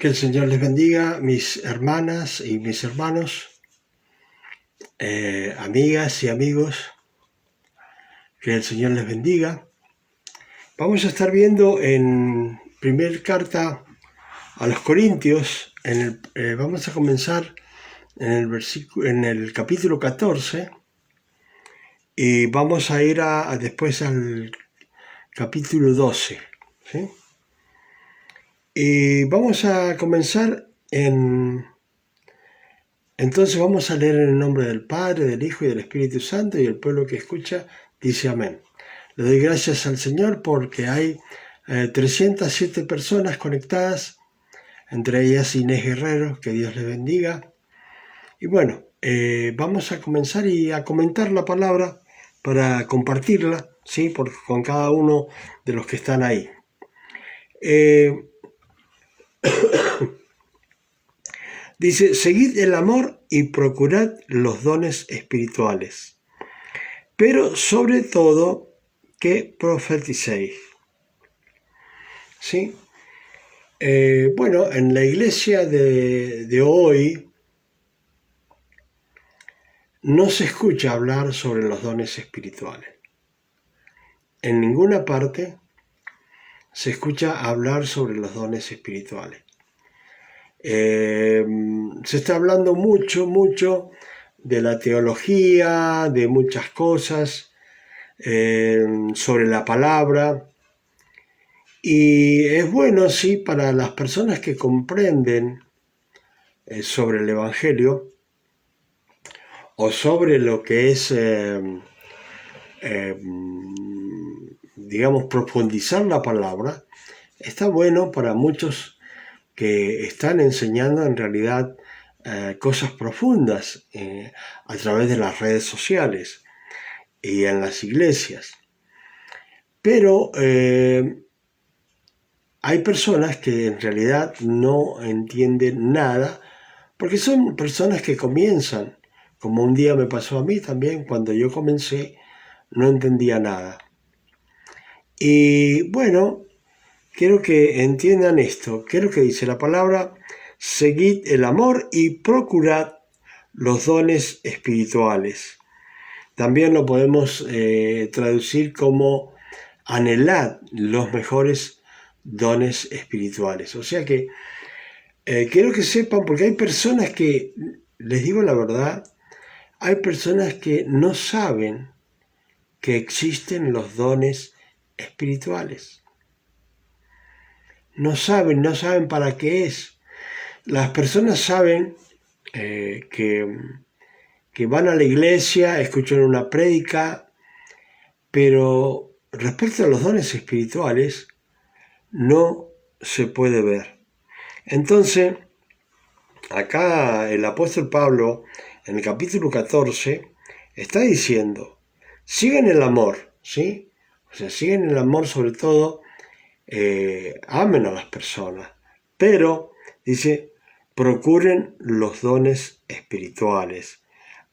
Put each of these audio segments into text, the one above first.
Que el Señor les bendiga, mis hermanas y mis hermanos, amigas y amigos, que el Señor les bendiga. Vamos a estar viendo en primer carta a los Corintios, vamos a comenzar en el capítulo 14 y vamos a ir después al capítulo 12, ¿sí? Y vamos a comenzar Entonces vamos a leer en el nombre del Padre, del Hijo y del Espíritu Santo, y el pueblo que escucha dice amén. Le doy gracias al Señor porque hay 307 personas conectadas, entre ellas Inés Guerrero, que Dios les bendiga. Y bueno, vamos a comenzar y a comentar la palabra para compartirla, ¿sí? Con cada uno de los que están ahí. Dice, seguid el amor y procurad los dones espirituales, pero sobre todo que profeticéis. ¿Sí? Bueno, en la iglesia de hoy no se escucha hablar sobre los dones espirituales. En ninguna parte se escucha hablar sobre los dones espirituales. Se está hablando mucho de la teología, de muchas cosas, sobre la palabra, y es bueno, sí, para las personas que comprenden sobre el Evangelio o sobre lo que es, digamos, profundizar la palabra. Está bueno para muchos que están enseñando en realidad cosas profundas a través de las redes sociales y en las iglesias. Pero hay personas que en realidad no entienden nada, porque son personas que comienzan, como un día me pasó a mí también, cuando yo comencé, no entendía nada. Y bueno, quiero que entiendan esto, quiero que dice la palabra, seguid el amor y procurad los dones espirituales. También lo podemos traducir como anhelad los mejores dones espirituales. O sea que quiero que sepan, porque hay personas que, les digo la verdad, hay personas que no saben que existen los dones espirituales. No saben para qué es. Las personas saben que van a la iglesia, escuchan una prédica, pero respecto a los dones espirituales no se puede ver. Entonces, acá el apóstol Pablo, en el capítulo 14, está diciendo, sigan el amor, ¿sí? O sea, siguen el amor sobre todo, amen a las personas, pero, dice, procuren los dones espirituales,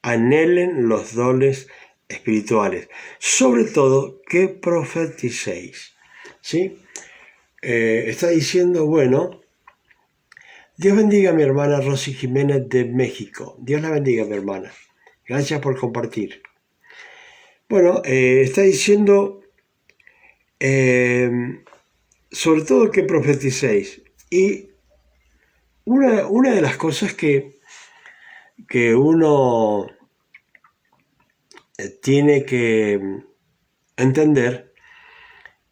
anhelen los dones espirituales, sobre todo que profeticéis, ¿sí? Está diciendo, bueno, Dios bendiga a mi hermana Rosy Jiménez de México. Dios la bendiga, mi hermana. Gracias por compartir. Bueno, está diciendo, sobre todo que profeticéis. Y una de las cosas que uno tiene que entender,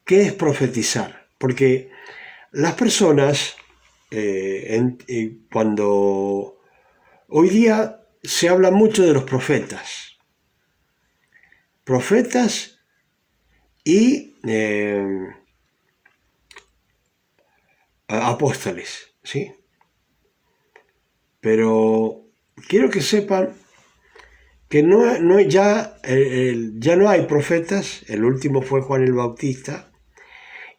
¿qué es profetizar? Porque las personas, cuando hoy día se habla mucho de los profetas y apóstoles, ¿sí? Pero quiero que sepan que ya no hay profetas, el último fue Juan el Bautista,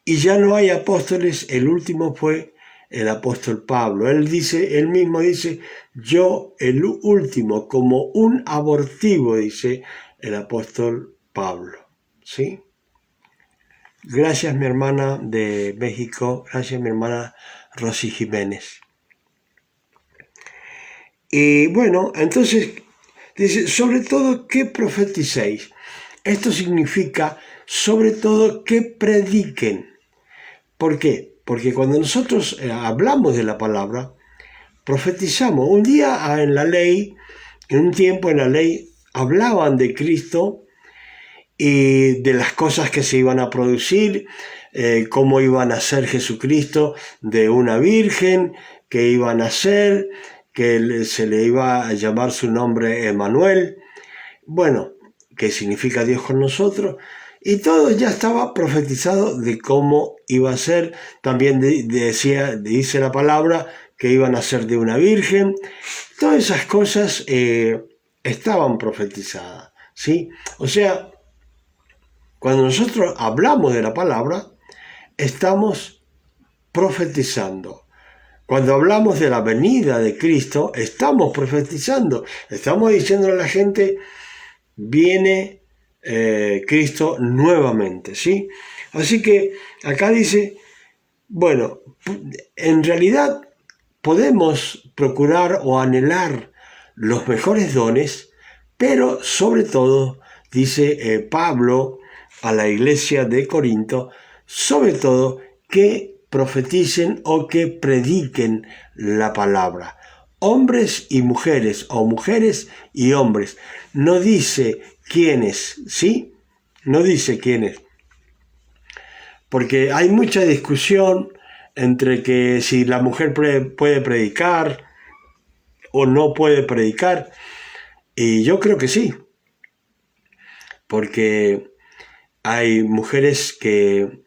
y ya no hay apóstoles, el último fue el apóstol Pablo. Él mismo dice, yo el último, como un abortivo, dice el apóstol Pablo, ¿sí? Gracias, mi hermana de México, gracias, mi hermana Rosy Jiménez. Y bueno, entonces dice, sobre todo que profeticéis. Esto significa, sobre todo, que prediquen. ¿Por qué? Porque cuando nosotros hablamos de la palabra, profetizamos. Un día en la ley, en un tiempo en la ley, hablaban de Cristo y de las cosas que se iban a producir, cómo iba a nacer Jesucristo de una virgen, que iba a nacer, que se le iba a llamar su nombre Emmanuel, bueno, que significa Dios con nosotros, y todo ya estaba profetizado de cómo iba a ser. También dice la palabra que iban a ser de una virgen. Todas esas cosas estaban profetizadas, ¿sí? O sea, cuando nosotros hablamos de la palabra, estamos profetizando. Cuando hablamos de la venida de Cristo, estamos profetizando. Estamos diciendo a la gente, viene Cristo nuevamente, ¿sí? Así que acá dice, bueno, en realidad podemos procurar o anhelar los mejores dones, pero sobre todo, dice Pablo a la iglesia de Corinto, sobre todo que profeticen o que prediquen la palabra. Hombres y mujeres, o mujeres y hombres. No dice quiénes, ¿sí? No dice quiénes. Porque hay mucha discusión entre que si la mujer puede predicar o no puede predicar. Y yo creo que sí, porque hay mujeres que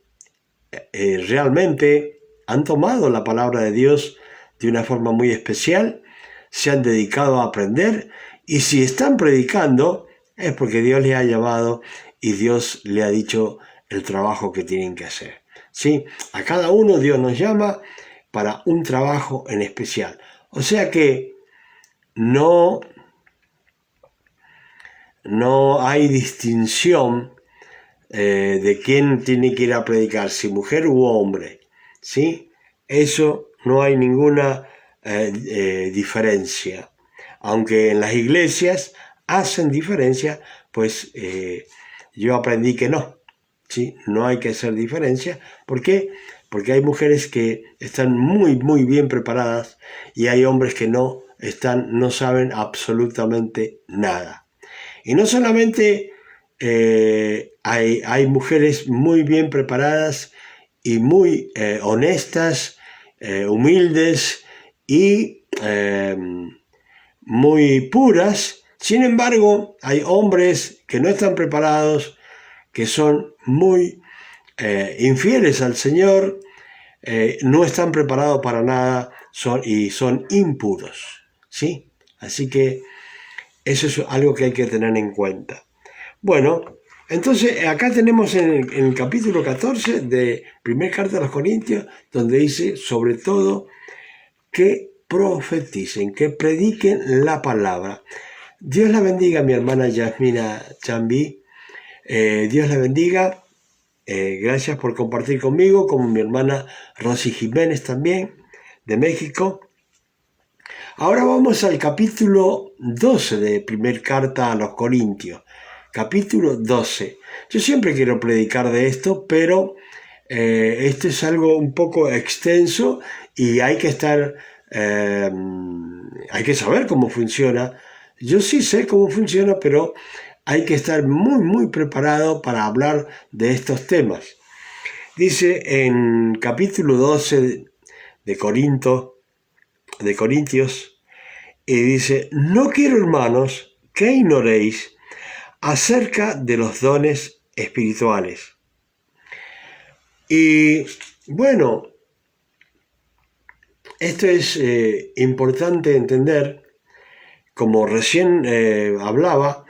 realmente han tomado la palabra de Dios de una forma muy especial, se han dedicado a aprender, y si están predicando es porque Dios les ha llamado y Dios le ha dicho el trabajo que tienen que hacer. ¿Sí? A cada uno Dios nos llama para un trabajo en especial. O sea que no hay distinción de quién tiene que ir a predicar, si mujer u hombre, ¿sí? Eso no hay ninguna diferencia. Aunque en las iglesias hacen diferencia, pues yo aprendí que no, ¿sí? No hay que hacer diferencia. ¿Por qué? Porque hay mujeres que están muy, muy bien preparadas y hay hombres que no saben absolutamente nada. Y no solamente hay mujeres muy bien preparadas y muy honestas, humildes y muy puras. Sin embargo, hay hombres que no están preparados, que son muy infieles al Señor, no están preparados para nada y son impuros, ¿sí? Así que eso es algo que hay que tener en cuenta. Bueno, entonces acá tenemos en el capítulo 14 de Primera Carta a los Corintios, donde dice, sobre todo, que profeticen, que prediquen la palabra. Dios la bendiga, mi hermana Yasmina Chambi. Dios la bendiga. Gracias por compartir conmigo, como mi hermana Rosy Jiménez también, de México. Ahora vamos al capítulo 12 de Primera Carta a los Corintios. Capítulo 12. Yo siempre quiero predicar de esto, pero esto es algo un poco extenso y hay que hay que saber cómo funciona. Yo sí sé cómo funciona, pero hay que estar muy, muy preparado para hablar de estos temas. Dice en capítulo 12 de Corintios, y dice, no quiero, hermanos, que ignoréis acerca de los dones espirituales. Y bueno, esto es importante entender, como recién hablaba,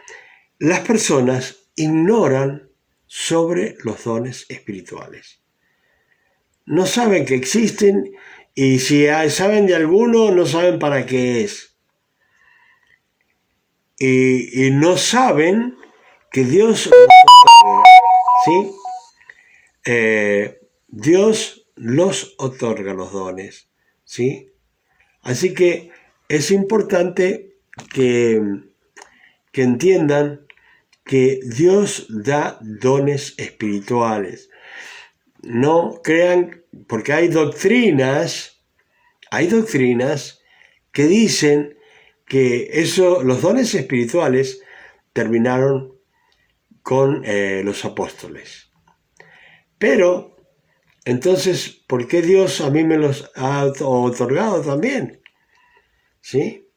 las personas ignoran sobre los dones espirituales. No saben que existen y si saben de alguno, no saben para qué es. Y no saben que Dios ¿sí? Dios los otorga los dones, ¿sí? Así que es importante que entiendan que Dios da dones espirituales. No crean, porque hay doctrinas que dicen que los dones espirituales terminaron con los apóstoles. Pero, entonces, ¿por qué Dios a mí me los ha otorgado también? ¿Sí?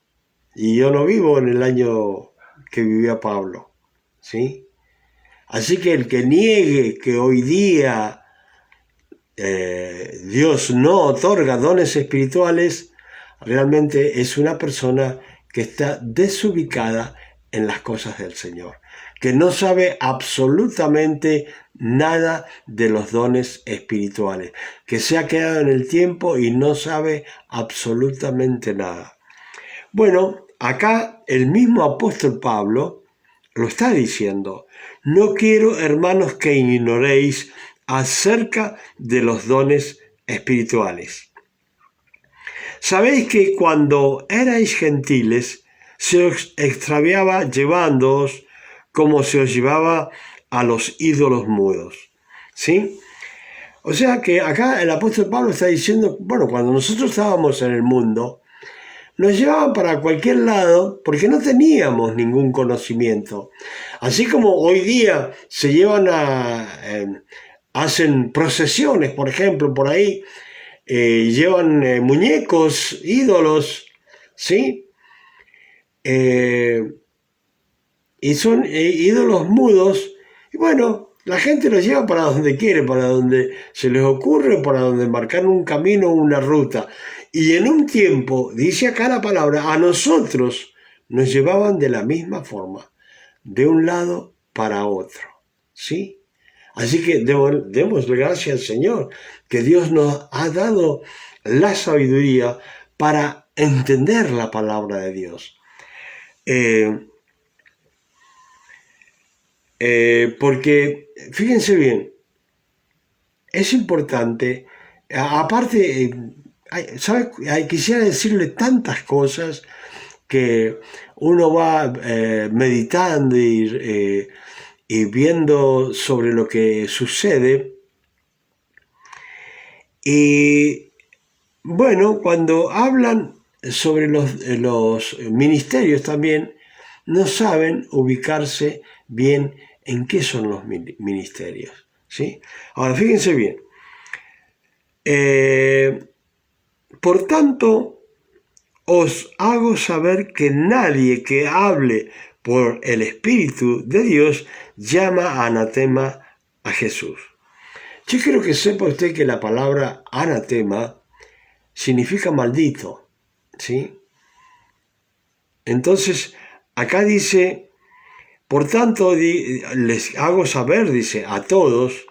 Y yo no vivo en el año que vivía Pablo. ¿Sí? Así que el que niegue que hoy día Dios no otorga dones espirituales, realmente es una persona que está desubicada en las cosas del Señor, que no sabe absolutamente nada de los dones espirituales, que se ha quedado en el tiempo y no sabe absolutamente nada. Bueno, acá el mismo apóstol Pablo lo está diciendo: no quiero, hermanos, que ignoréis acerca de los dones espirituales. Sabéis que cuando erais gentiles se os extraviaba llevándoos como se os llevaba a los ídolos mudos. ¿Sí? O sea que acá el apóstol Pablo está diciendo, bueno, cuando nosotros estábamos en el mundo, nos llevaban para cualquier lado porque no teníamos ningún conocimiento. Así como hoy día se llevan hacen procesiones, por ejemplo, por ahí, llevan muñecos, ídolos, ¿sí? Y son ídolos mudos, y bueno, la gente los lleva para donde quiere, para donde se les ocurre, para donde marcar un camino, una ruta. Y en un tiempo, dice acá la palabra, a nosotros nos llevaban de la misma forma, de un lado para otro, ¿sí? Así que demos gracias al Señor, que Dios nos ha dado la sabiduría para entender la palabra de Dios. Porque, fíjense bien, es importante, aparte, quisiera decirle tantas cosas que uno va meditando y viendo sobre lo que sucede. Y bueno, cuando hablan sobre los ministerios también, no saben ubicarse bien en qué son los ministerios, ¿sí? Ahora, fíjense bien. Por tanto, os hago saber que nadie que hable por el Espíritu de Dios llama anatema a Jesús. Yo quiero que sepa usted que la palabra anatema significa maldito, ¿sí? Entonces, acá dice, por tanto, les hago saber, dice, a todos,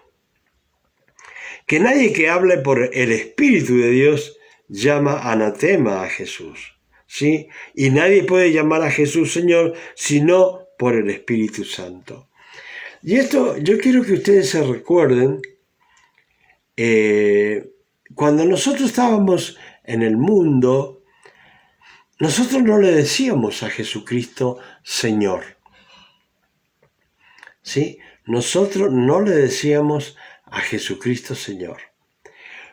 que nadie que hable por el Espíritu de Dios llama anatema a Jesús, ¿sí? Y nadie puede llamar a Jesús Señor sino por el Espíritu Santo. Y esto yo quiero que ustedes se recuerden, cuando nosotros estábamos en el mundo, nosotros no le decíamos a Jesucristo Señor, ¿sí? Nosotros no le decíamos a Jesucristo Señor.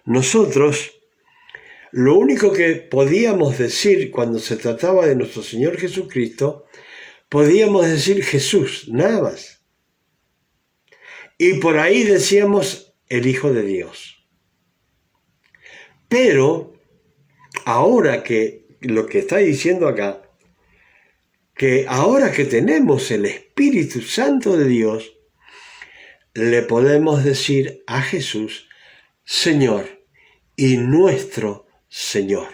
Nosotros, lo único que podíamos decir cuando se trataba de nuestro Señor Jesucristo, podíamos decir Jesús, nada más. Y por ahí decíamos el Hijo de Dios. Pero, ahora que lo que está diciendo acá, que ahora que tenemos el Espíritu Santo de Dios, le podemos decir a Jesús, Señor y nuestro Señor.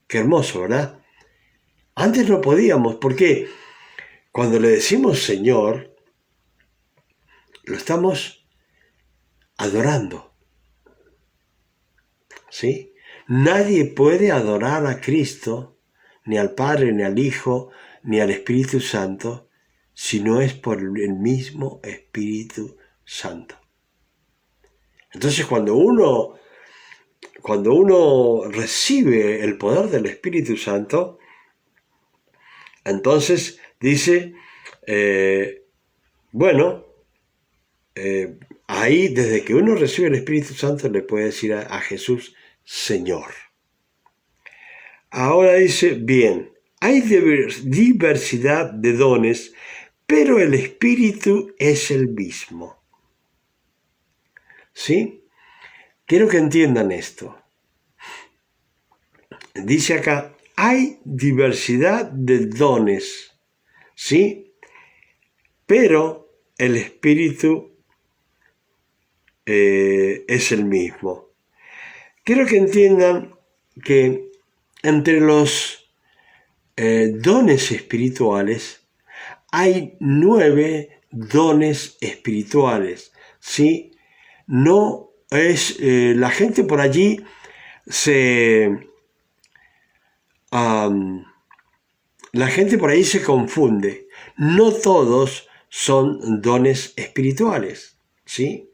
Qué hermoso, ¿verdad? Antes no podíamos, porque cuando le decimos Señor, lo estamos adorando, ¿sí? Nadie puede adorar a Cristo, ni al Padre, ni al Hijo, ni al Espíritu Santo, si no es por el mismo Espíritu Santo. Entonces, cuando uno recibe el poder del Espíritu Santo, Entonces dice, bueno, ahí desde que uno recibe el Espíritu Santo le puede decir a Jesús, Señor. Ahora dice, bien, hay diversidad de dones, pero el Espíritu es el mismo. ¿Sí? Quiero que entiendan esto. Dice acá, hay diversidad de dones, ¿sí? Pero el Espíritu es el mismo. Quiero que entiendan que entre los dones espirituales hay 9 dones espirituales, ¿sí? No es, la gente por allí la gente por ahí se confunde. No todos son dones espirituales, ¿sí?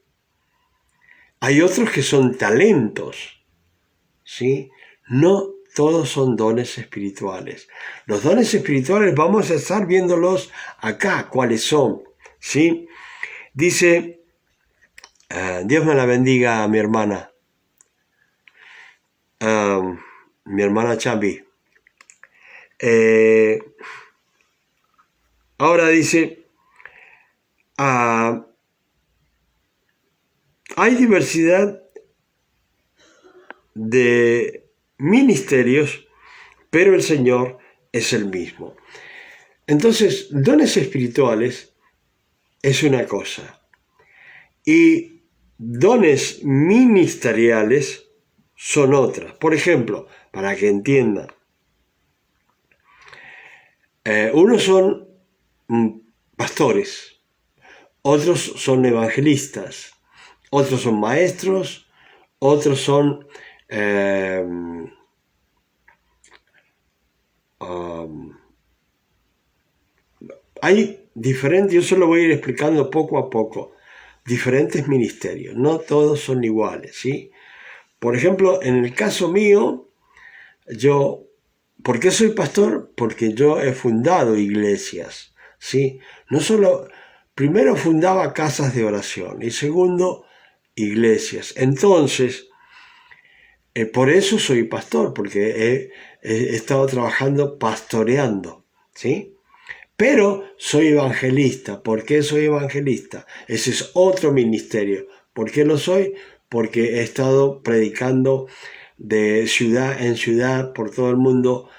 Hay otros que son talentos, ¿sí? No todos son dones espirituales. Los dones espirituales vamos a estar viéndolos acá, cuáles son, ¿sí? Dice, Dios me la bendiga a mi hermana Chambi. Ahora dice, hay diversidad de ministerios, pero el Señor es el mismo. Entonces, dones espirituales es una cosa y dones ministeriales son otras. Por ejemplo, para que entiendan, unos son pastores, otros son evangelistas, otros son maestros, otros son hay diferentes, yo se lo voy a ir explicando poco a poco, diferentes ministerios, no todos son iguales, ¿sí? Por ejemplo, en el caso mío, ¿por qué soy pastor? Porque yo he fundado iglesias, ¿sí? No solo, primero fundaba casas de oración y segundo, iglesias. Entonces, por eso soy pastor, porque he estado trabajando pastoreando, ¿sí? Pero soy evangelista. ¿Por qué soy evangelista? Ese es otro ministerio. ¿Por qué lo soy? Porque he estado predicando de ciudad en ciudad por todo el mundo,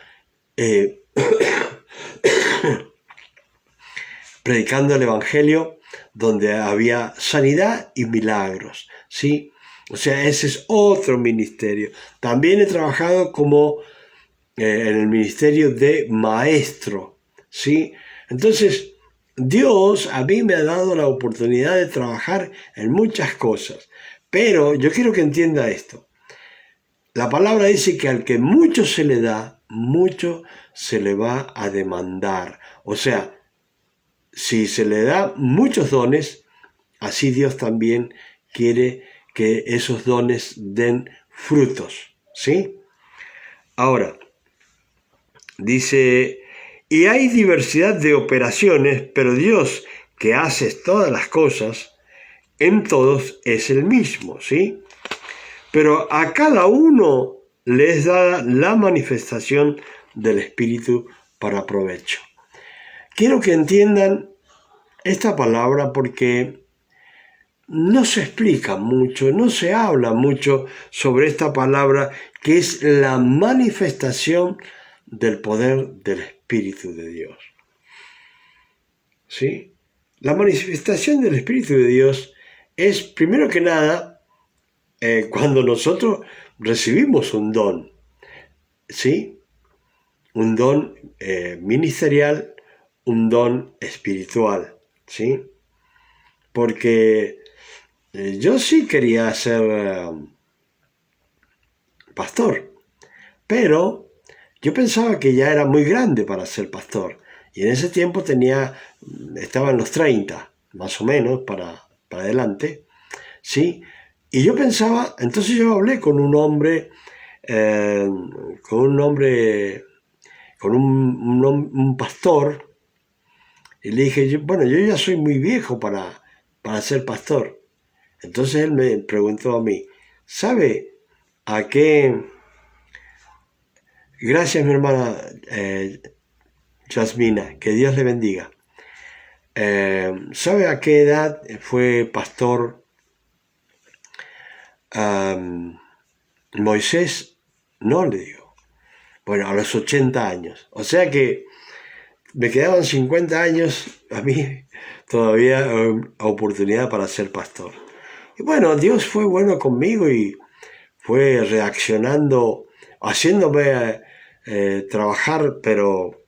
predicando el evangelio donde había sanidad y milagros, ¿sí? O sea, ese es otro ministerio. También he trabajado como en el ministerio de maestro, ¿sí? Entonces, Dios a mí me ha dado la oportunidad de trabajar en muchas cosas, pero yo quiero que entienda esto. La palabra dice que al que mucho se le da, mucho se le va a demandar. O sea, si se le da muchos dones, así Dios también quiere que esos dones den frutos, ¿sí? Ahora, dice, y hay diversidad de operaciones, pero Dios, que hace todas las cosas, en todos es el mismo, ¿sí? Pero a cada uno les da la manifestación del Espíritu para provecho. Quiero que entiendan esta palabra porque no se explica mucho, no se habla mucho sobre esta palabra que es la manifestación del poder del Espíritu de Dios. ¿Sí? La manifestación del Espíritu de Dios es, primero que nada, cuando nosotros recibimos un don, ¿sí? Un don ministerial, un don espiritual, ¿sí? Porque yo sí quería ser pastor, pero yo pensaba que ya era muy grande para ser pastor. Y en ese tiempo estaba en los 30, más o menos, para adelante, ¿sí? Y yo pensaba, entonces yo hablé con un hombre con un pastor, y le dije, bueno, yo ya soy muy viejo para ser pastor. Entonces él me preguntó a mí, ¿sabe a qué? Gracias, mi hermana Yasmina, que Dios le bendiga. ¿Sabe a qué edad fue pastor Moisés? No, le digo. Bueno, a los 80 años. O sea que me quedaban 50 años a mí todavía oportunidad para ser pastor. Y bueno, Dios fue bueno conmigo y fue reaccionando, haciéndome trabajar, pero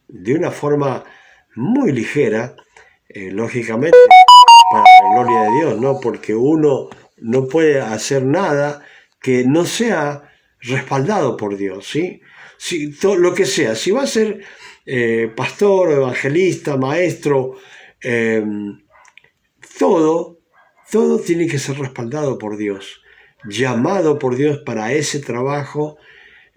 de una forma muy ligera, lógicamente, para la gloria de Dios, ¿no? Porque uno no puede hacer nada que no sea respaldado por Dios, ¿sí? Si, lo que sea, si va a ser pastor, evangelista, maestro, eh, todo tiene que ser respaldado por Dios, llamado por Dios para ese trabajo,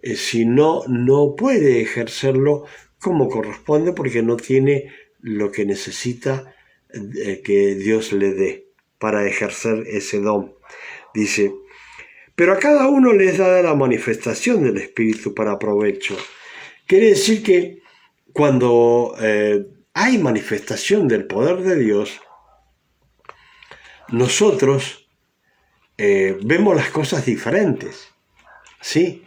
si no, no puede ejercerlo como corresponde porque no tiene lo que necesita que Dios le dé para ejercer ese don. Dice, pero a cada uno les da la manifestación del Espíritu para provecho. Quiere decir que cuando hay manifestación del poder de Dios, nosotros vemos las cosas diferentes, ¿sí?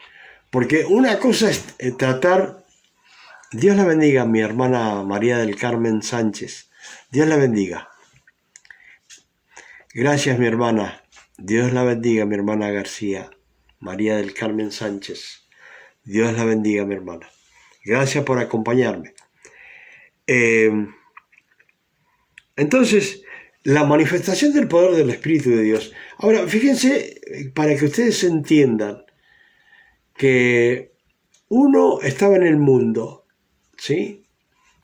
Porque una cosa es tratar. Dios la bendiga, mi hermana María del Carmen Sánchez. Dios la bendiga. Gracias, mi hermana. Dios la bendiga, mi hermana García. María del Carmen Sánchez. Dios la bendiga, mi hermana. Gracias por acompañarme. Entonces, la manifestación del poder del Espíritu de Dios. Ahora, fíjense, para que ustedes entiendan que uno estaba en el mundo, ¿sí?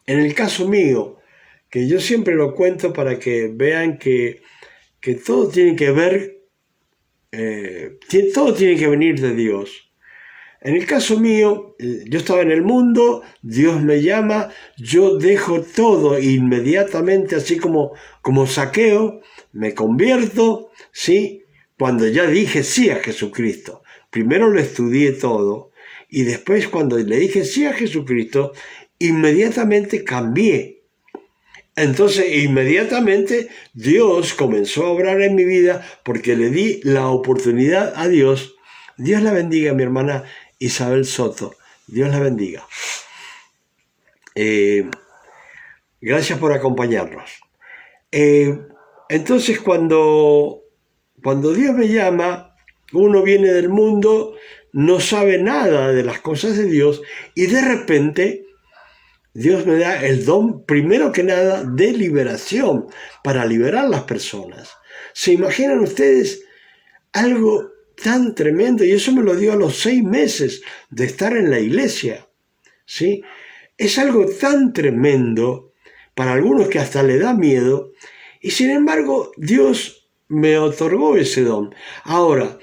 En el caso mío, que yo siempre lo cuento para que vean que todo tiene que ver, todo tiene que venir de Dios. En el caso mío, yo estaba en el mundo, Dios me llama, yo dejo todo inmediatamente, así como Zaqueo, me convierto, ¿sí? Cuando ya dije sí a Jesucristo. Primero lo estudié todo y después cuando le dije sí a Jesucristo, inmediatamente cambié. Entonces, inmediatamente Dios comenzó a obrar en mi vida porque le di la oportunidad a Dios. Dios la bendiga, mi hermana Isabel Soto. Dios la bendiga. Gracias por acompañarnos. Entonces, cuando Dios me llama, uno viene del mundo, no sabe nada de las cosas de Dios y de repente Dios me da el don, primero que nada, de liberación, para liberar a las personas. ¿Se imaginan ustedes algo tan tremendo? Y eso me lo dio a los 6 meses de estar en la iglesia, ¿sí? Es algo tan tremendo para algunos que hasta le da miedo, y sin embargo Dios me otorgó ese don. Ahora,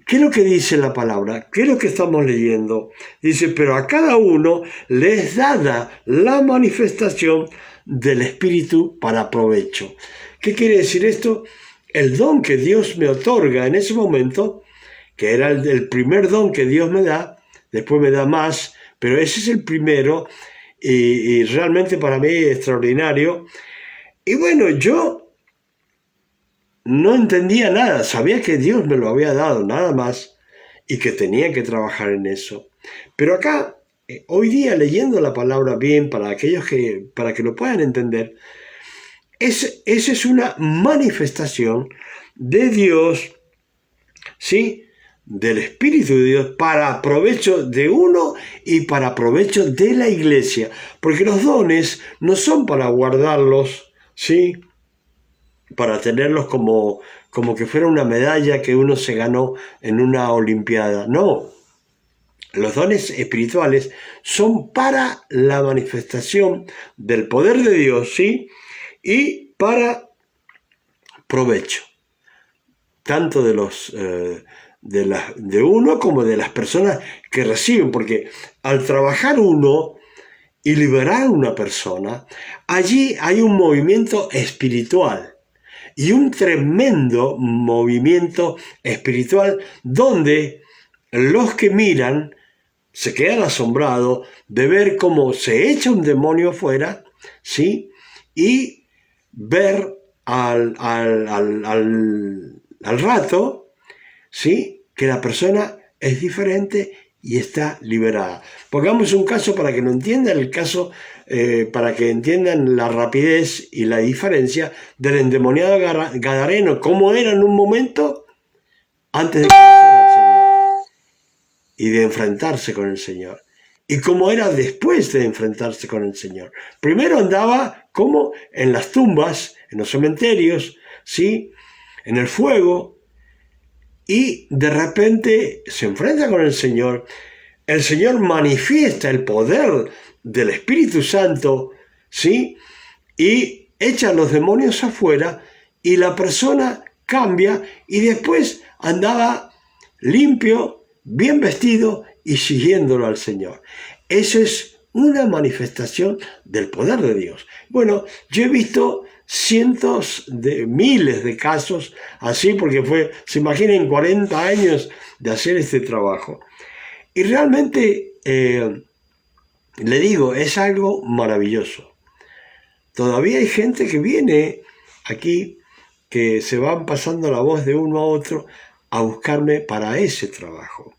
¿qué es lo que dice la palabra? ¿Qué es lo que estamos leyendo? Dice, pero a cada uno les dada la manifestación del Espíritu para provecho. ¿Qué quiere decir esto? El don que Dios me otorga en ese momento, que era el primer don que Dios me da, después me da más, pero ese es el primero y realmente para mí es extraordinario. Y bueno, yo no entendía nada, sabía que Dios me lo había dado, nada más, y que tenía que trabajar en eso. Pero acá, hoy día leyendo la palabra bien, para aquellos para que lo puedan entender, esa es una manifestación de Dios, ¿sí? Del Espíritu de Dios para provecho de uno y para provecho de la iglesia. Porque los dones no son para guardarlos, ¿sí? Para tenerlos como que fuera una medalla que uno se ganó en una olimpiada. No, los dones espirituales son para la manifestación del poder de Dios, ¿sí? Y para provecho, tanto de los de uno como de las personas que reciben, porque al trabajar uno y liberar a una persona, allí hay un movimiento espiritual y un tremendo movimiento espiritual donde los que miran se quedan asombrados de ver cómo se echa un demonio afuera, ¿sí? Y ver al rato, ¿sí?, que la persona es diferente y está liberada. Pongamos un caso para que lo entiendan, el caso para que entiendan la rapidez y la diferencia del endemoniado gadareno, cómo era en un momento antes de conocer al Señor y de enfrentarse con el Señor, y cómo era después de enfrentarse con el Señor. Primero andaba como en las tumbas, en los cementerios, ¿sí?, en el fuego, y de repente se enfrenta con el Señor manifiesta el poder del Espíritu Santo, ¿sí?, y echa a los demonios afuera, y la persona cambia, y después andaba limpio, bien vestido, y siguiéndolo al Señor. Esa es una manifestación del poder de Dios. Bueno, yo he visto cientos de miles de casos así, porque se imaginen 40 años de hacer este trabajo. Y realmente, le digo, es algo maravilloso. Todavía hay gente que viene aquí, que se van pasando la voz de uno a otro a buscarme para ese trabajo.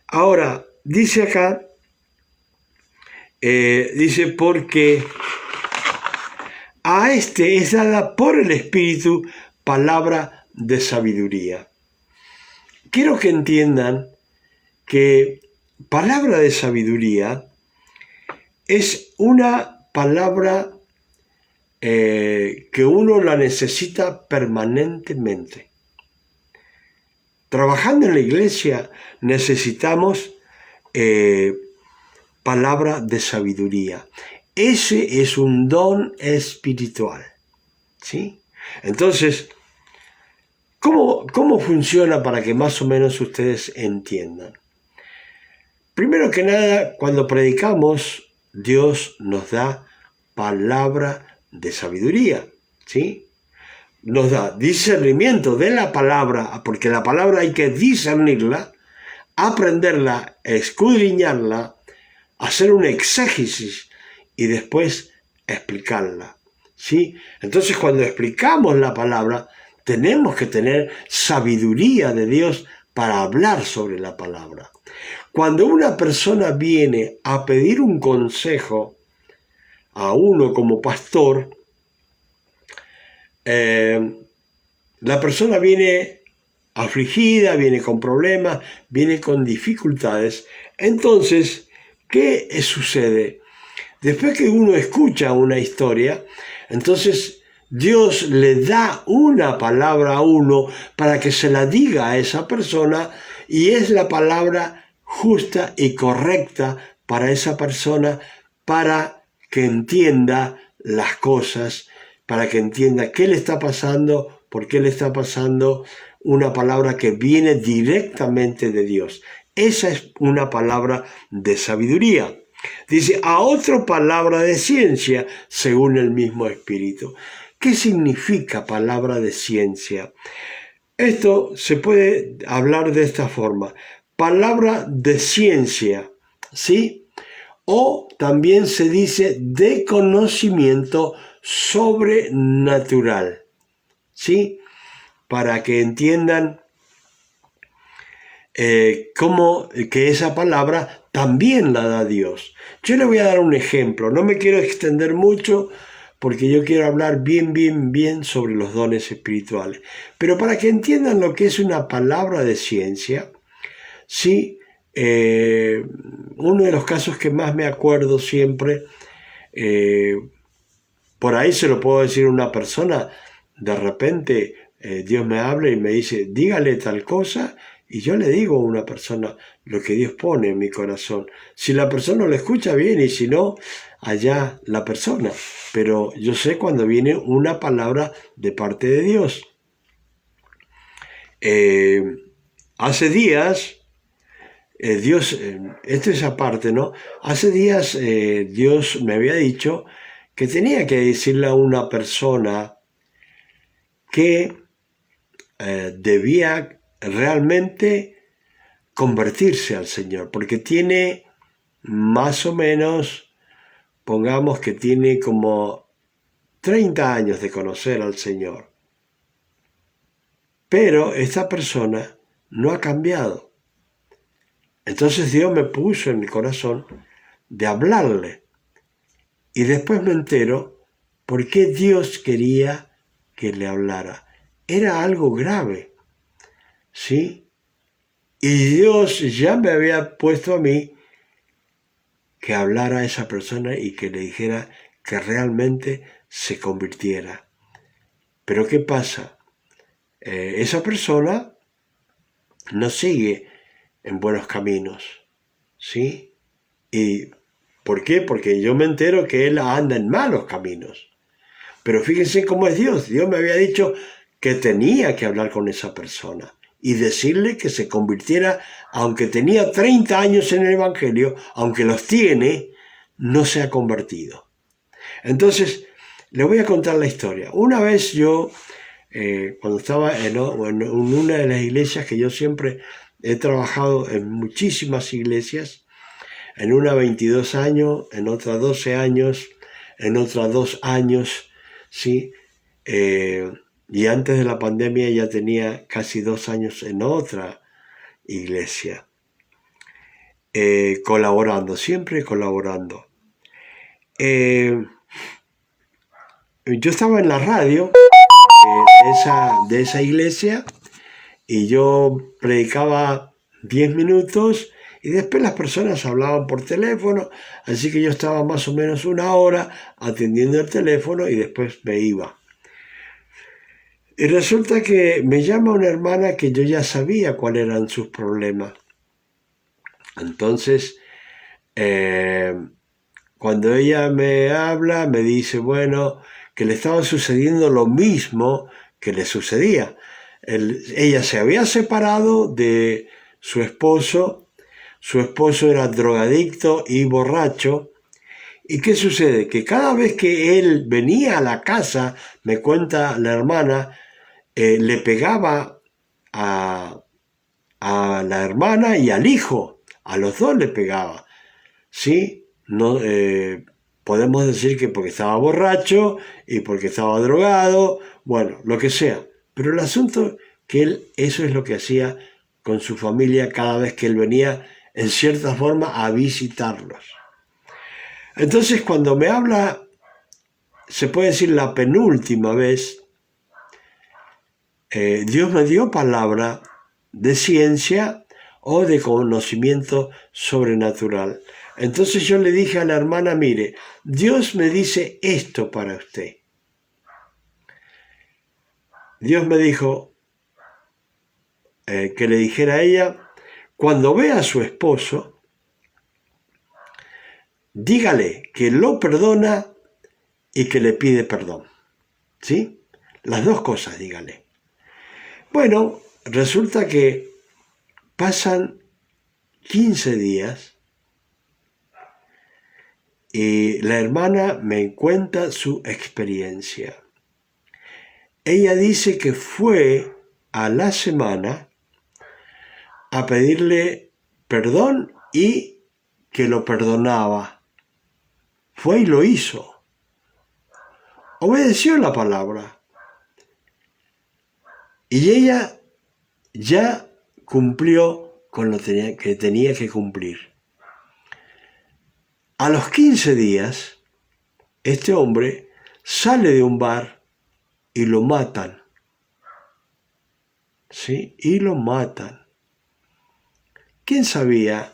Ahora, dice acá, dice, porque a este es dada por el Espíritu palabra de sabiduría. Quiero que entiendan que palabra de sabiduría es una palabra que uno la necesita permanentemente. Trabajando en la iglesia necesitamos palabra de sabiduría. Ese es un don espiritual, ¿sí? Entonces, ¿cómo funciona para que más o menos ustedes entiendan? Primero que nada, cuando predicamos, Dios nos da palabra de sabiduría, ¿sí? Nos da discernimiento de la palabra, porque la palabra hay que discernirla, aprenderla, escudriñarla, hacer un exégesis y después explicarla, ¿sí? Entonces, cuando explicamos la palabra, tenemos que tener sabiduría de Dios para hablar sobre la palabra. Cuando una persona viene a pedir un consejo a uno como pastor, la persona viene afligida, viene con problemas, viene con dificultades. Entonces, ¿qué sucede? Después que uno escucha una historia, entonces Dios le da una palabra a uno para que se la diga a esa persona, y es la palabra justa y correcta para esa persona, para que entienda las cosas, para que entienda qué le está pasando, por qué le está pasando, una palabra que viene directamente de Dios. Esa es una palabra de sabiduría. Dice, a otra palabra de ciencia, según el mismo Espíritu. ¿Qué significa palabra de ciencia? Esto se puede hablar de esta forma. Palabra de ciencia, ¿sí? O también se dice de conocimiento sobrenatural, ¿sí? Para que entiendan cómo que esa palabra también la da Dios. Yo le voy a dar un ejemplo. No me quiero extender mucho porque yo quiero hablar bien sobre los dones espirituales. Pero para que entiendan lo que es una palabra de ciencia, sí, uno de los casos que más me acuerdo siempre, por ahí se lo puedo decir a una persona, de repente Dios me habla y me dice, dígale tal cosa, y yo le digo a una persona lo que Dios pone en mi corazón. Si la persona lo escucha bien, y si no, allá la persona. Pero yo sé cuando viene una palabra de parte de Dios. hace días, Dios, esto es aparte, ¿no? Hace días Dios me había dicho que tenía que decirle a una persona que debía realmente convertirse al Señor, porque tiene más o menos, pongamos que tiene como 30 años de conocer al Señor, pero esta persona no ha cambiado. Entonces Dios me puso en mi corazón de hablarle, y después me entero por qué Dios quería que le hablara. Era algo grave, ¿sí? Y Dios ya me había puesto a mí que hablara a esa persona y que le dijera que realmente se convirtiera. Pero ¿qué pasa? Esa persona no sigue en buenos caminos, ¿sí? ¿Y por qué? Porque yo me entero que él anda en malos caminos. Pero fíjense cómo es Dios. Dios me había dicho que tenía que hablar con esa persona y decirle que se convirtiera, aunque tenía 30 años en el Evangelio, aunque los tiene, no se ha convertido. Entonces, le voy a contar la historia. Una vez yo, cuando estaba en una de las iglesias que yo siempre he trabajado en muchísimas iglesias, en una 22 años, en otra 12 años, en otra 2 años, ¿sí? Y antes de la pandemia ya tenía casi 2 años en otra iglesia, colaborando, siempre colaborando. Yo estaba en la radio de esa iglesia y yo predicaba 10 minutos y después las personas hablaban por teléfono, así que yo estaba más o menos una hora atendiendo el teléfono y después me iba. Y resulta que me llama una hermana que yo ya sabía cuáles eran sus problemas. Entonces, cuando ella me habla, me dice, bueno, que le estaba sucediendo lo mismo que le sucedía. Ella se había separado de su esposo era drogadicto y borracho. ¿Y qué sucede? Que cada vez que él venía a la casa, me cuenta la hermana, le pegaba a la hermana y al hijo, a los dos le pegaba, ¿sí? No, podemos decir que porque estaba borracho y porque estaba drogado, bueno, lo que sea. Pero el asunto que él, eso es lo que hacía con su familia cada vez que él venía, en cierta forma, a visitarlos. Entonces, cuando me habla, se puede decir la penúltima vez, Dios me dio palabra de ciencia o de conocimiento sobrenatural. Entonces yo le dije a la hermana, mire, Dios me dice esto para usted. Dios me dijo que le dijera a ella, cuando vea a su esposo, dígale que lo perdona y que le pide perdón. ¿Sí? Las dos cosas, dígale. Bueno, resulta que pasan 15 días y la hermana me cuenta su experiencia. Ella dice que fue a la semana a pedirle perdón y que lo perdonaba. Fue y lo hizo. Obedeció la palabra. Y ella ya cumplió con lo que tenía que cumplir. A los 15 días, este hombre sale de un bar y lo matan. ¿Sí? Y lo matan. ¿Quién sabía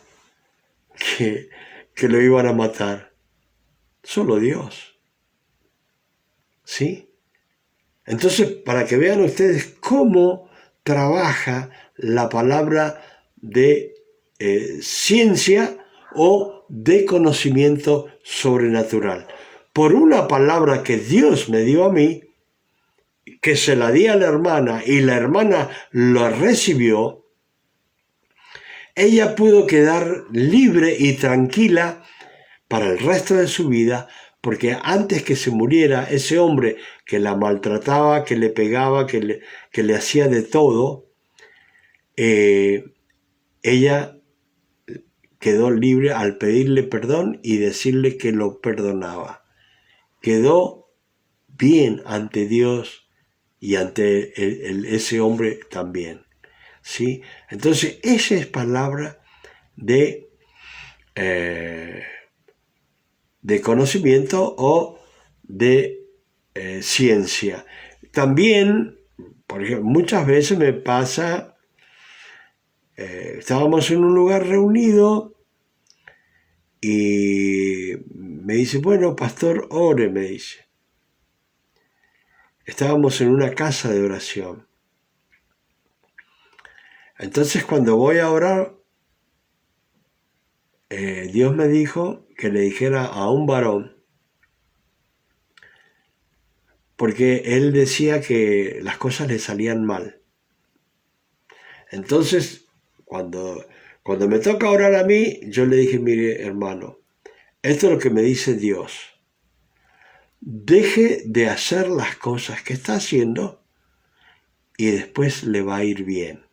que lo iban a matar? Solo Dios. ¿Sí? Entonces, para que vean ustedes cómo trabaja la palabra de ciencia o de conocimiento sobrenatural. Por una palabra que Dios me dio a mí, que se la di a la hermana y la hermana lo recibió, ella pudo quedar libre y tranquila para el resto de su vida, porque antes que se muriera, ese hombre que la maltrataba, que le pegaba, que le hacía de todo, ella quedó libre al pedirle perdón y decirle que lo perdonaba. Quedó bien ante Dios y ante ese hombre también, ¿sí? Entonces, esa es palabra de conocimiento o de ciencia. También, por ejemplo, muchas veces me pasa, estábamos en un lugar reunido y me dice, bueno, pastor, ore, me dice. Estábamos en una casa de oración. Entonces, cuando voy a orar, Dios me dijo que le dijera a un varón, porque él decía que las cosas le salían mal. Entonces, cuando me toca orar a mí, yo le dije, mire, hermano, esto es lo que me dice Dios. Deje de hacer las cosas que está haciendo y después le va a ir bien.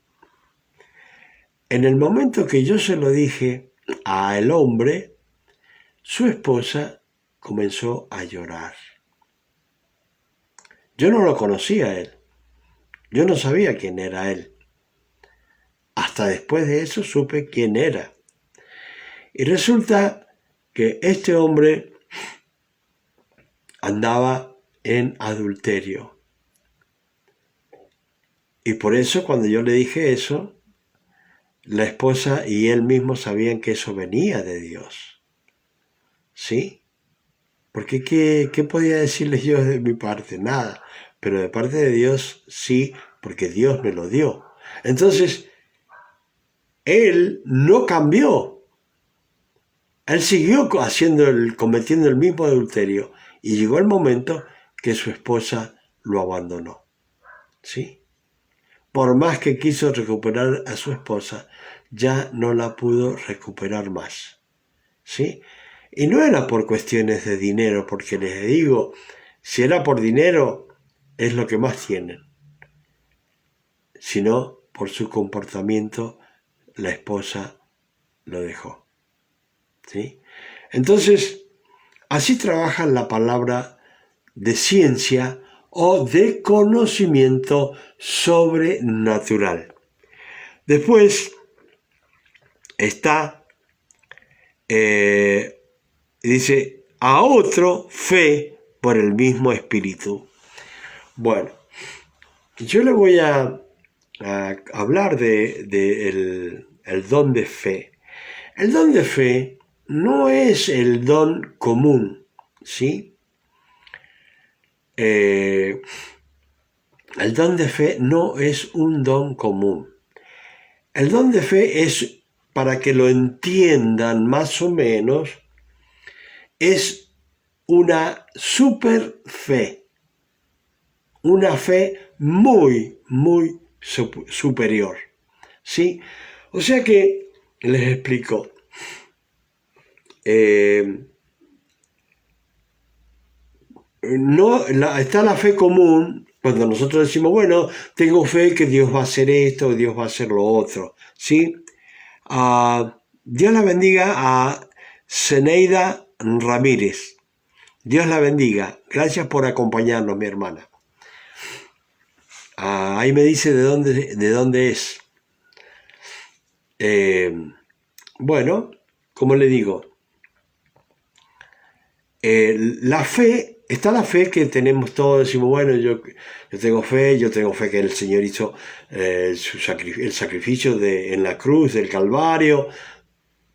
En el momento que yo se lo dije al hombre, su esposa comenzó a llorar. Yo no lo conocía a él. Yo no sabía quién era él. Hasta después de eso supe quién era. Y resulta que este hombre andaba en adulterio. Y por eso cuando yo le dije eso, la esposa y él mismo sabían que eso venía de Dios. ¿Sí? Porque ¿qué podía decirles yo de mi parte? Nada. Pero de parte de Dios sí, porque Dios me lo dio. Entonces, él no cambió. Él siguió cometiendo el mismo adulterio y llegó el momento que su esposa lo abandonó. ¿Sí? Por más que quiso recuperar a su esposa, ya no la pudo recuperar más. ¿Sí? Y no era por cuestiones de dinero, porque les digo, si era por dinero, es lo que más tienen. Sino por su comportamiento, la esposa lo dejó. ¿Sí? Entonces, así trabaja la palabra de ciencia o de conocimiento sobrenatural. Después está, dice, a otro fe por el mismo espíritu. Bueno, yo le voy a hablar de el don de fe. El don de fe no es el don común, ¿sí? El don de fe no es un don común. El don de fe es, para que lo entiendan más o menos, es una super fe. Una fe muy, muy superior. ¿Sí? O sea que, les explico. Está la fe común, cuando nosotros decimos, bueno, tengo fe que Dios va a hacer esto, Dios va a hacer lo otro. ¿Sí? Dios la bendiga a Zeneida Ramírez. Dios la bendiga. Gracias por acompañarnos, mi hermana. Ahí me dice de dónde es. Bueno, como le digo, la fe, está la fe que tenemos todos, decimos, bueno, yo tengo fe que el Señor hizo el sacrificio en la cruz del Calvario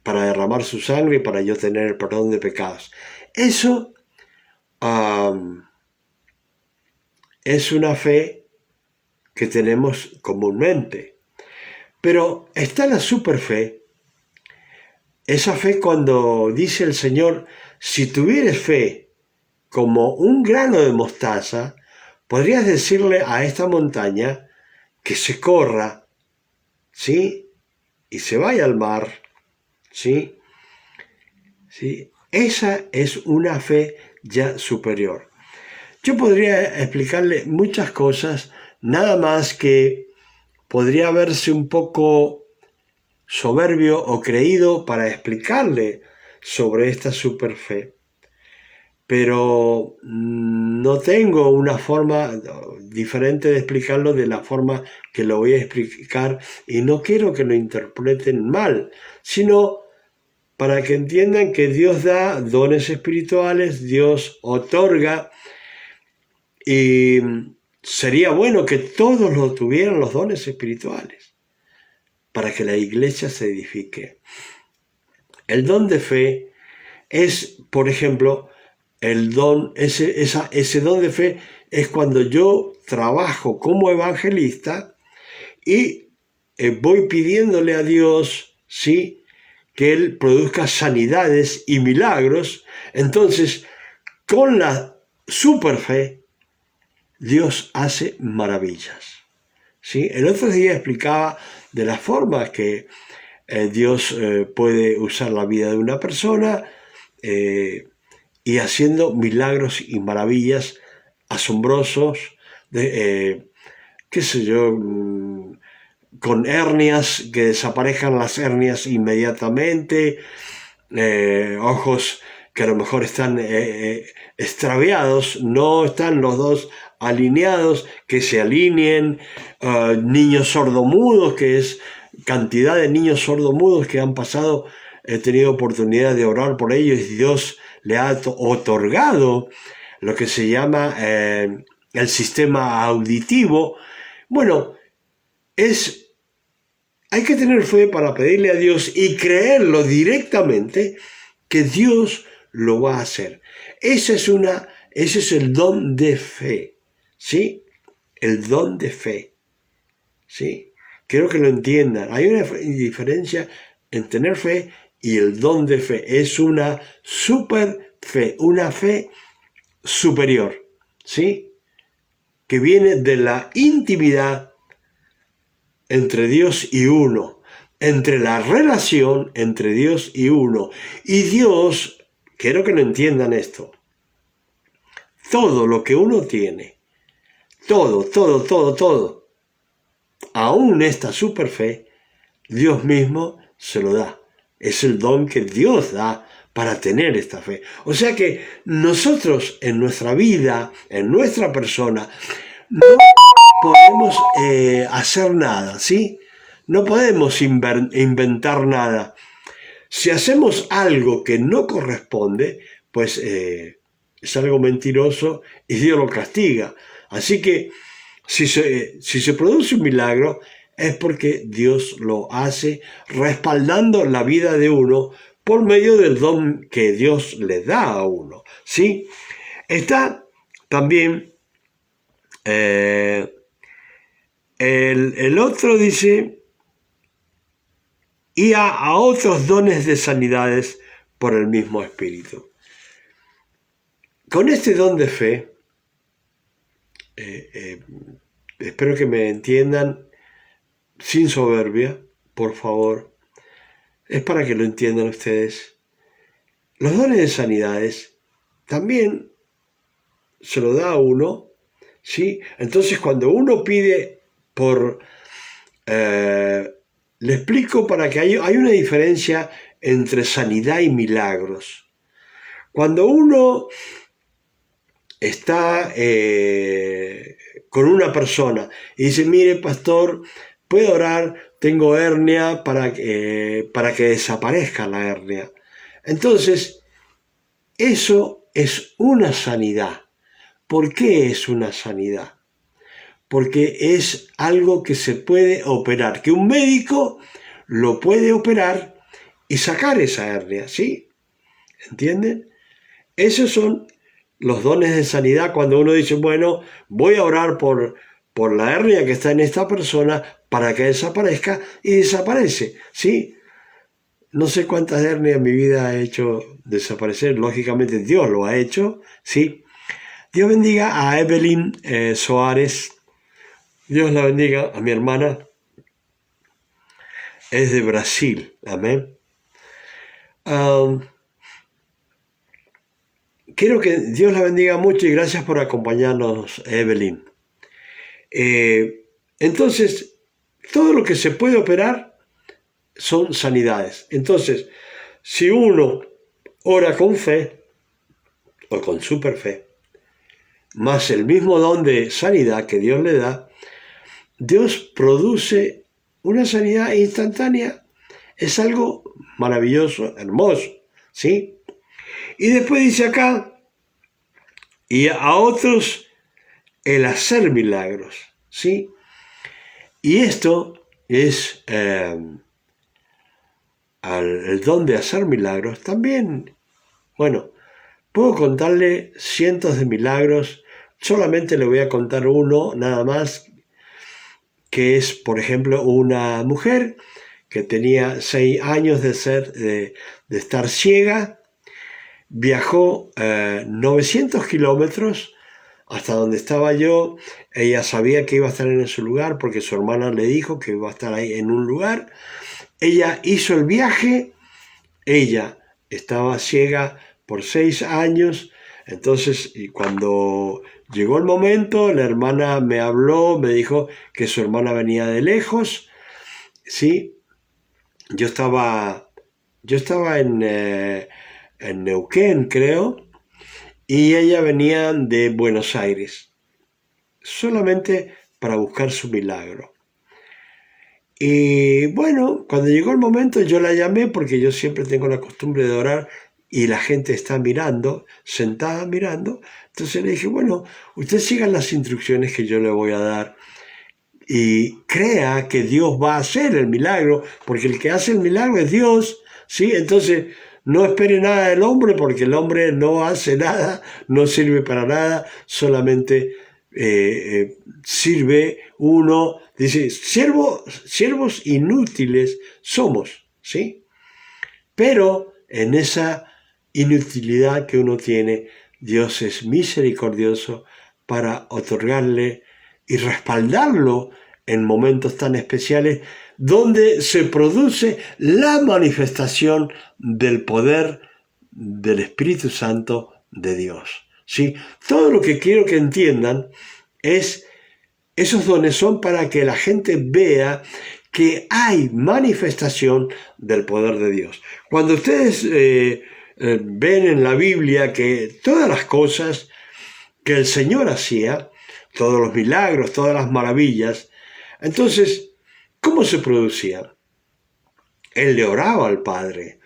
para derramar su sangre y para yo tener el perdón de pecados. Eso es una fe que tenemos comúnmente. Pero está la superfe, esa fe cuando dice el Señor, si tuvieres fe como un grano de mostaza, podrías decirle a esta montaña que se corra, ¿sí? y se vaya al mar, ¿sí? ¿Sí? Esa es una fe ya superior. Yo podría explicarle muchas cosas, nada más que podría verse un poco soberbio o creído para explicarle sobre esta superfe. Pero no tengo una forma diferente de explicarlo de la forma que lo voy a explicar y no quiero que lo interpreten mal, sino para que entiendan que Dios da dones espirituales, Dios otorga y sería bueno que todos lo tuvieran los dones espirituales para que la iglesia se edifique. El don de fe es, por ejemplo, ese don de fe es cuando yo trabajo como evangelista y voy pidiéndole a Dios, ¿sí?, que Él produzca sanidades y milagros. Entonces, con la superfe, Dios hace maravillas, ¿sí? El otro día explicaba de las formas que Dios puede usar la vida de una persona y haciendo milagros y maravillas asombrosos, qué sé yo, con hernias, que desaparezcan las hernias inmediatamente, ojos que a lo mejor están extraviados, no están los dos alineados, que se alineen, niños sordomudos, que es cantidad de niños sordomudos que han pasado, he tenido oportunidad de orar por ellos y Dios le ha otorgado lo que se llama el sistema auditivo. Bueno, hay que tener fe para pedirle a Dios y creerlo directamente que Dios lo va a hacer. Ese es el don de fe, ¿sí? El don de fe, ¿sí? Quiero que lo entiendan. Hay una diferencia en tener fe y el don de fe. Es una super fe, una fe superior, ¿sí? Que viene de la intimidad entre Dios y uno, entre la relación entre Dios y uno. Y Dios, quiero que lo entiendan esto, todo lo que uno tiene, todo, aún esta superfe, Dios mismo se lo da. Es el don que Dios da para tener esta fe. O sea que nosotros en nuestra vida, en nuestra persona, no podemos hacer nada, ¿sí? No podemos inventar nada. Si hacemos algo que no corresponde, pues es algo mentiroso y Dios lo castiga. Así que si se produce un milagro, es porque Dios lo hace respaldando la vida de uno por medio del don que Dios le da a uno, ¿sí? Está también el otro dice, y a otros dones de sanidades por el mismo Espíritu. Con este don de fe, espero que me entiendan sin soberbia, por favor, es para que lo entiendan ustedes. Los dones de sanidades también se lo da a uno, ¿sí? Entonces cuando uno pide por... le explico para que hay una diferencia entre sanidad y milagros. Cuando uno está con una persona y dice, mire pastor, puedo orar, tengo hernia para que desaparezca la hernia. Entonces, eso es una sanidad. ¿Por qué es una sanidad? Porque es algo que se puede operar, que un médico lo puede operar y sacar esa hernia, ¿sí? ¿Entienden? Esos son los dones de sanidad cuando uno dice, bueno, voy a orar por la hernia que está en esta persona para que desaparezca y desaparece, ¿sí? No sé cuántas hernias en mi vida ha hecho desaparecer, lógicamente Dios lo ha hecho, ¿sí? Dios bendiga a Evelyn Soares, Dios la bendiga a mi hermana. es de Brasil. Amén. Quiero que Dios la bendiga mucho y gracias por acompañarnos, Evelyn. Entonces, todo lo que se puede operar son sanidades. Entonces, si uno ora con fe o con super fe, más el mismo don de sanidad que Dios le da, Dios produce una sanidad instantánea. Es algo maravilloso, hermoso, ¿sí? Y después dice acá, y a otros el hacer milagros, ¿sí? Y esto es el don de hacer milagros. También, bueno, puedo contarle cientos de milagros, solamente le voy a contar uno nada más, que es, por ejemplo, una mujer que tenía 6 años de estar ciega, viajó 900 kilómetros hasta donde estaba yo. Ella sabía que iba a estar en ese lugar porque su hermana le dijo que iba a estar ahí en un lugar. Ella hizo el viaje, ella estaba ciega por 6 años, entonces y cuando llegó el momento, la hermana me habló, me dijo que su hermana venía de lejos, ¿sí? Yo estaba en Neuquén, creo, y ella venía de Buenos Aires, solamente para buscar su milagro. Y bueno, cuando llegó el momento yo la llamé porque yo siempre tengo la costumbre de orar y la gente está mirando, sentada mirando. Entonces le dije, bueno, usted siga las instrucciones que yo le voy a dar y crea que Dios va a hacer el milagro, porque el que hace el milagro es Dios, ¿sí? Entonces no espere nada del hombre, porque el hombre no hace nada, no sirve para nada, solamente sirve uno, dice, siervos inútiles somos, ¿sí? Pero en esa inutilidad que uno tiene, Dios es misericordioso para otorgarle y respaldarlo en momentos tan especiales donde se produce la manifestación del poder del Espíritu Santo de Dios. ¿Sí? Todo lo que quiero que entiendan es, esos dones son para que la gente vea que hay manifestación del poder de Dios. Cuando ustedes ven en la Biblia que todas las cosas que el Señor hacía, todos los milagros, todas las maravillas, entonces, ¿cómo se producía? Él le oraba al Padre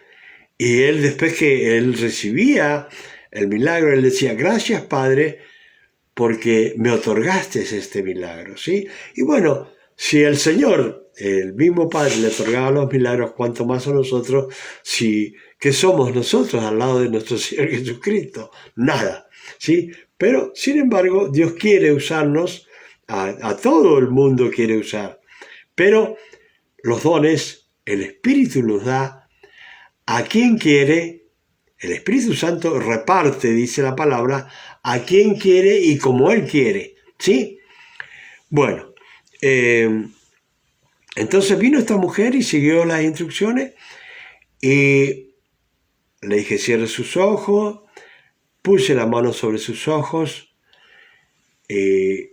y él, después que él recibía el milagro, él decía, gracias Padre, porque me otorgaste este milagro, ¿sí? Y bueno, si el Señor, el mismo Padre, le otorgaba los milagros, cuánto más a nosotros, ¿qué somos nosotros al lado de nuestro Señor Jesucristo? Nada, ¿sí? Pero, sin embargo, Dios quiere usarnos, a todo el mundo quiere usar, pero los dones, el Espíritu los da a quien quiere. El Espíritu Santo reparte, dice la palabra, a quien quiere y como Él quiere, ¿sí? Bueno, entonces vino esta mujer y siguió las instrucciones y le dije, cierre sus ojos, puse la mano sobre sus ojos y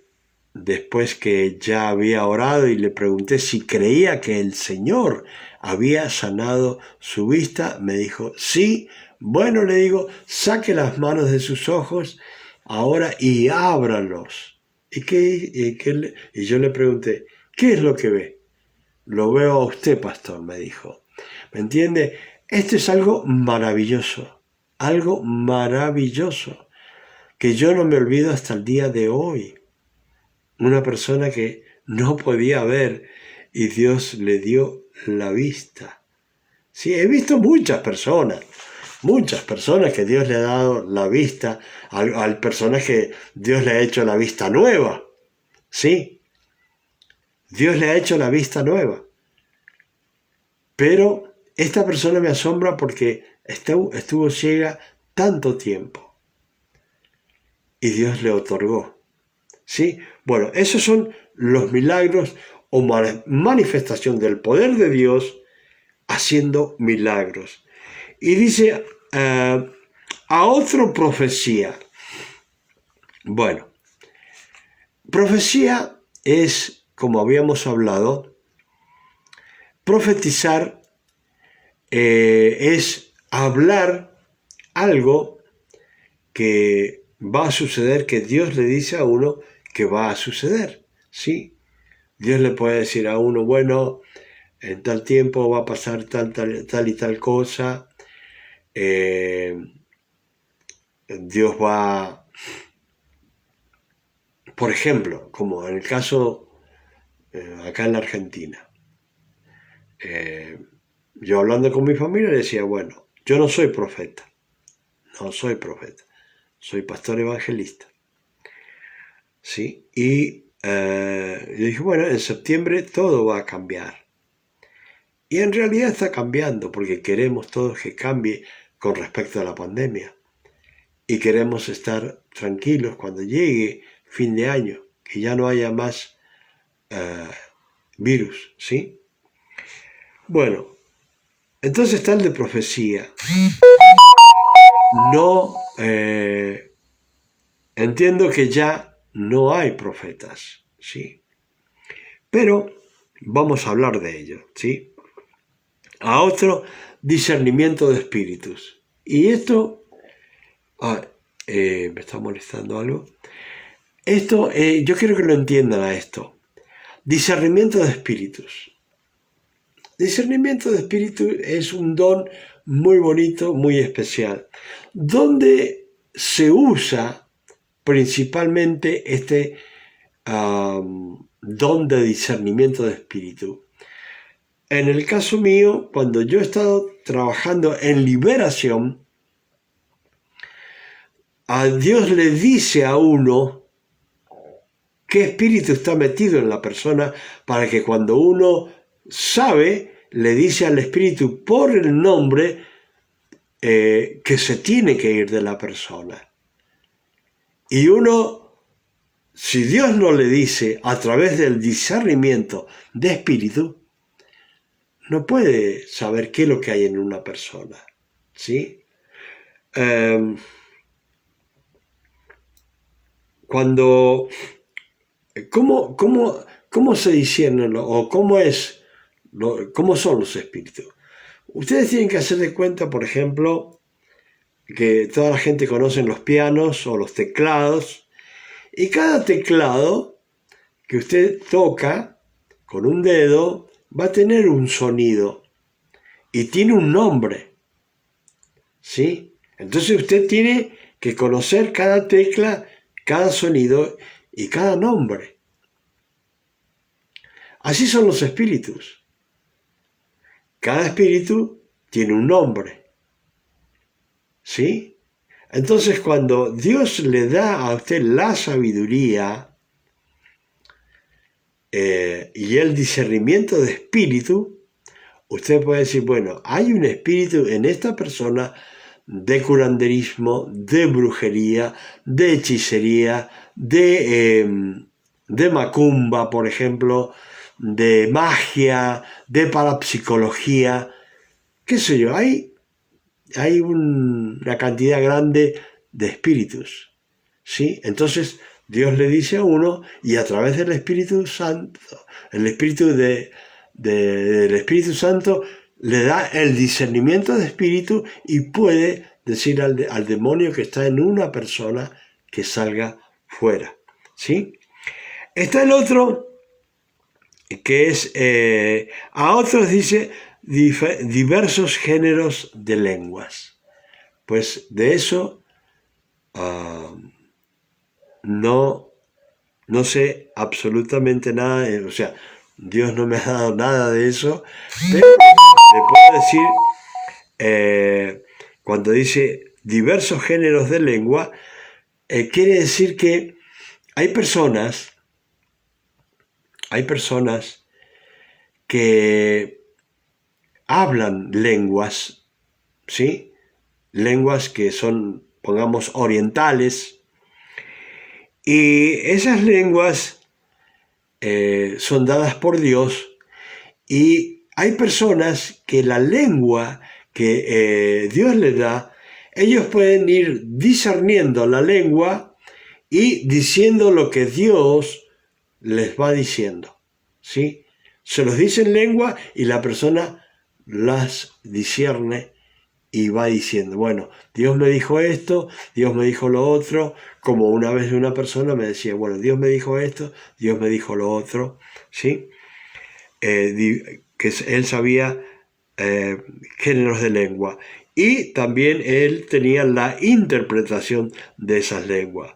después que ya había orado y le pregunté si creía que el Señor había sanado su vista, me dijo, sí. Bueno, le digo, saque las manos de sus ojos ahora y ábralos. Y yo le pregunté, ¿qué es lo que ve? Lo veo a usted, pastor, me dijo. ¿Me entiende? Esto es algo maravilloso, que yo no me olvido hasta el día de hoy. Una persona que no podía ver y Dios le dio la vista. Sí, he visto muchas personas que Dios le ha dado la vista, al personaje Dios le ha hecho la vista nueva, ¿sí? Dios le ha hecho la vista nueva. Pero esta persona me asombra porque estuvo ciega tanto tiempo y Dios le otorgó, ¿sí? Bueno, esos son los milagros o manifestación del poder de Dios haciendo milagros. Y dice, a otro profecía. Bueno, profecía es, como habíamos hablado, profetizar es hablar algo que va a suceder, que Dios le dice a uno que va a suceder, ¿sí? Dios le puede decir a uno, bueno, en tal tiempo va a pasar tal y tal cosa, Dios va, por ejemplo, como en el caso acá en la Argentina, yo hablando con mi familia le decía, bueno, yo no soy profeta, soy pastor evangelista, ¿sí? Y yo dije, bueno, en septiembre todo va a cambiar. Y en realidad está cambiando porque queremos todos que cambie con respecto a la pandemia. Y queremos estar tranquilos cuando llegue fin de año, que ya no haya más virus, ¿sí? Bueno, entonces está el de profecía. No entiendo que ya no hay profetas, ¿sí? Pero vamos a hablar de ello, ¿sí? A otro, discernimiento de espíritus. Y esto, me está molestando algo. Esto, yo quiero que lo entiendan a esto. Discernimiento de espíritus. Discernimiento de espíritu es un don muy bonito, muy especial, donde se usa principalmente este don de discernimiento de espíritu. En el caso mío, cuando yo he estado trabajando en liberación, a Dios le dice a uno qué espíritu está metido en la persona para que cuando uno sabe, le dice al espíritu por el nombre que se tiene que ir de la persona. Y uno, si Dios no le dice a través del discernimiento de espíritu, no puede saber qué es lo que hay en una persona, ¿sí? Cuando, ¿cómo se disciernen o cómo son los espíritus? Ustedes tienen que hacer de cuenta, por ejemplo, que toda la gente conoce los pianos o los teclados, y cada teclado que usted toca con un dedo va a tener un sonido y tiene un nombre, ¿sí? Entonces usted tiene que conocer cada tecla, cada sonido y cada nombre. Así son los espíritus. Cada espíritu tiene un nombre, ¿sí? Entonces cuando Dios le da a usted la sabiduría y el discernimiento de espíritu, usted puede decir, bueno, hay un espíritu en esta persona de curanderismo, de brujería, de hechicería, de macumba, por ejemplo, de magia, de parapsicología, qué sé yo, hay una cantidad grande de espíritus, ¿sí? Entonces Dios le dice a uno, y a través del Espíritu Santo, el Espíritu del Espíritu Santo le da el discernimiento de espíritu y puede decir al demonio que está en una persona que salga fuera, ¿sí? Está el otro, que es, a otros dice, diversos géneros de lenguas. Pues de eso no sé absolutamente nada, o sea, Dios no me ha dado nada de eso, pero le puedo decir, cuando dice diversos géneros de lengua, quiere decir que hay personas que hablan lenguas, ¿sí? Lenguas que son, pongamos, orientales, y esas lenguas son dadas por Dios y hay personas que la lengua que Dios les da, ellos pueden ir discerniendo la lengua y diciendo lo que Dios les va diciendo, ¿sí? Se los dice en lengua y la persona las discierne y va diciendo, bueno, Dios me dijo esto, Dios me dijo lo otro, como una vez una persona me decía, bueno, Dios me dijo esto, Dios me dijo lo otro, ¿sí? Que él sabía géneros de lengua y también él tenía la interpretación de esas lenguas.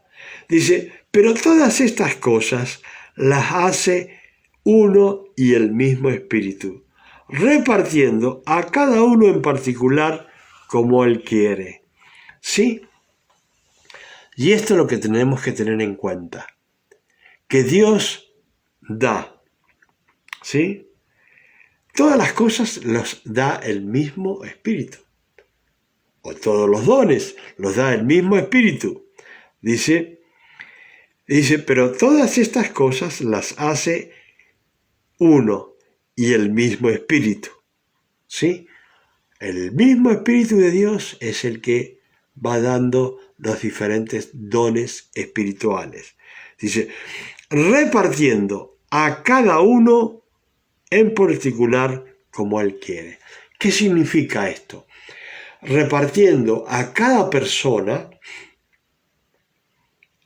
Dice, pero todas estas cosas las hace uno y el mismo Espíritu, repartiendo a cada uno en particular como él quiere. ¿Sí? Y esto es lo que tenemos que tener en cuenta, que Dios da, ¿sí? Todas las cosas los da el mismo Espíritu. O todos los dones los da el mismo Espíritu. Dice, pero todas estas cosas las hace uno y el mismo Espíritu. ¿Sí? El mismo Espíritu de Dios es el que va dando los diferentes dones espirituales. Dice, repartiendo a cada uno en particular como él quiere. ¿Qué significa esto? Repartiendo a cada persona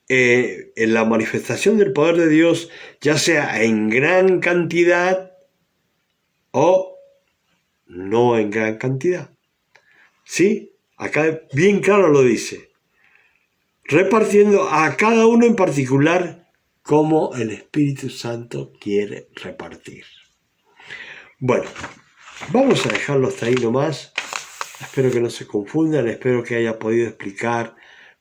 en la manifestación del poder de Dios, ya sea en gran cantidad o no en gran cantidad. ¿Sí? Acá bien claro lo dice. Repartiendo a cada uno en particular como el Espíritu Santo quiere repartir. Bueno, vamos a dejarlo hasta ahí nomás. Espero que no se confundan, espero que haya podido explicar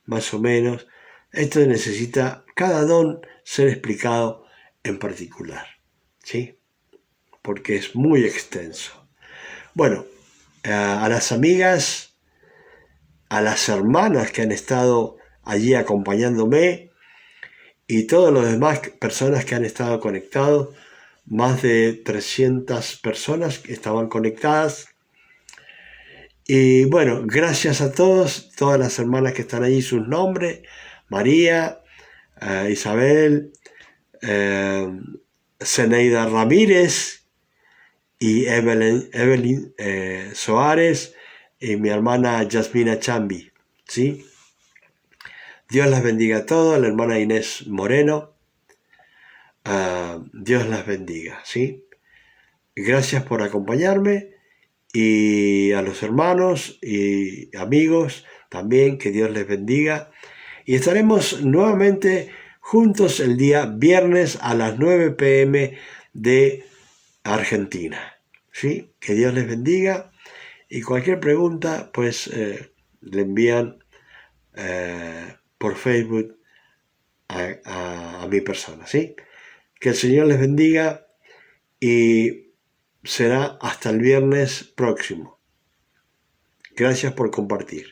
más o menos. Esto necesita cada don ser explicado en particular, ¿sí? Porque es muy extenso. Bueno, a las amigas, a las hermanas que han estado allí acompañándome y todas las demás personas que han estado conectados, más de 300 personas que estaban conectadas. Y bueno, gracias a todos, todas las hermanas que están allí, sus nombres, María, Isabel, Zeneida Ramírez y Evelyn Soares y mi hermana Yasmina Chambi, ¿sí? Dios las bendiga a todos, la hermana Inés Moreno, Dios las bendiga, ¿sí? Gracias por acompañarme y a los hermanos y amigos también, que Dios les bendiga. Y estaremos nuevamente juntos el día viernes a las 9 p.m. de Argentina. ¿Sí? Que Dios les bendiga. Y cualquier pregunta, pues le envían por Facebook a mi persona. ¿Sí? Que el Señor les bendiga y será hasta el viernes próximo. Gracias por compartir.